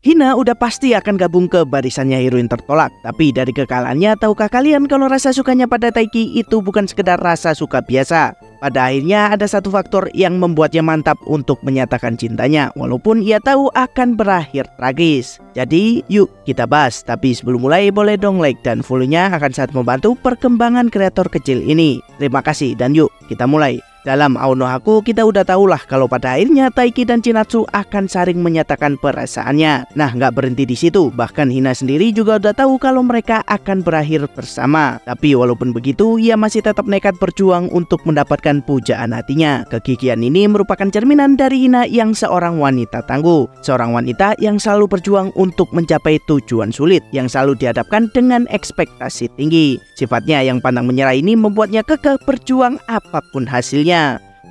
Hina udah pasti akan gabung ke barisannya heroin tertolak. Tapi dari kekalahannya, tahukah kalian kalau rasa sukanya pada Taiki itu bukan sekedar rasa suka biasa? Pada akhirnya ada satu faktor yang membuatnya mantap untuk menyatakan cintanya, walaupun ia tahu akan berakhir tragis. Jadi yuk kita bahas, tapi sebelum mulai boleh dong like dan follow-nya, akan sangat membantu perkembangan kreator kecil ini. Terima kasih dan yuk kita mulai. Dalam Aonohaku kita udah tahulah kalau pada akhirnya Taiki dan Chinatsu akan saling menyatakan perasaannya. Nah, nggak berhenti di situ, bahkan Hina sendiri juga udah tahu kalau mereka akan berakhir bersama. Tapi walaupun begitu, ia masih tetap nekat berjuang untuk mendapatkan pujaan hatinya. Kegigihan ini merupakan cerminan dari Hina yang seorang wanita tangguh, seorang wanita yang selalu berjuang untuk mencapai tujuan sulit, yang selalu dihadapkan dengan ekspektasi tinggi. Sifatnya yang pantang menyerah ini membuatnya kekeh berjuang apapun hasilnya.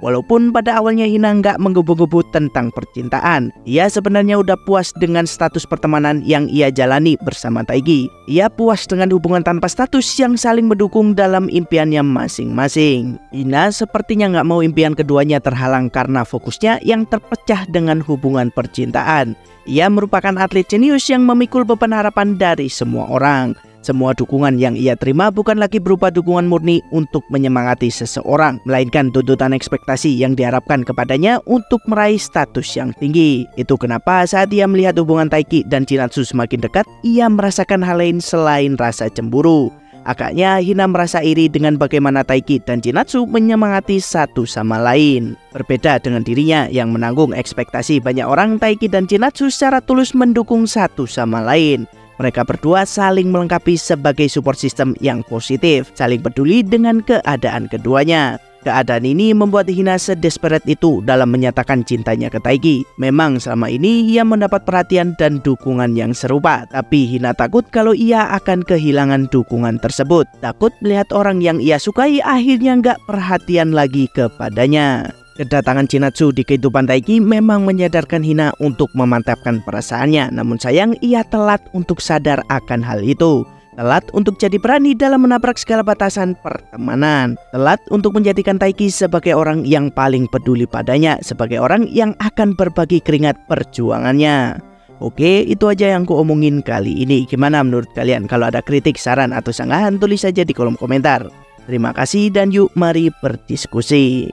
Walaupun pada awalnya Hina nggak menggebu-gebu tentang percintaan, ia sebenarnya udah puas dengan status pertemanan yang ia jalani bersama Taiki. Ia puas dengan hubungan tanpa status yang saling mendukung dalam impiannya masing-masing. Hina sepertinya nggak mau impian keduanya terhalang karena fokusnya yang terpecah dengan hubungan percintaan. Ia merupakan atlet jenius yang memikul beban harapan dari semua orang. Semua dukungan yang ia terima bukan lagi berupa dukungan murni untuk menyemangati seseorang, melainkan tuntutan ekspektasi yang diharapkan kepadanya untuk meraih status yang tinggi. Itu kenapa saat ia melihat hubungan Taiki dan Chinatsu semakin dekat, ia merasakan hal lain selain rasa cemburu. Agaknya Hina merasa iri dengan bagaimana Taiki dan Chinatsu menyemangati satu sama lain. Berbeda dengan dirinya yang menanggung ekspektasi banyak orang, Taiki dan Chinatsu secara tulus mendukung satu sama lain. Mereka berdua saling melengkapi sebagai support system yang positif, saling peduli dengan keadaan keduanya. Keadaan ini membuat Hina sedesperate itu dalam menyatakan cintanya ke Taiki. Memang selama ini ia mendapat perhatian dan dukungan yang serupa, tapi Hina takut kalau ia akan kehilangan dukungan tersebut. Takut melihat orang yang ia sukai akhirnya nggak perhatian lagi kepadanya. Kedatangan Chinatsu di kehidupan Taiki memang menyadarkan Hina untuk memantapkan perasaannya. Namun sayang, ia telat untuk sadar akan hal itu. Telat untuk jadi berani dalam menabrak segala batasan pertemanan. Telat untuk menjadikan Taiki sebagai orang yang paling peduli padanya, sebagai orang yang akan berbagi keringat perjuangannya. Oke, itu aja yang ku omongin kali ini. Gimana menurut kalian? Kalau ada kritik, saran, atau sanggahan, tulis saja di kolom komentar. Terima kasih dan yuk mari berdiskusi.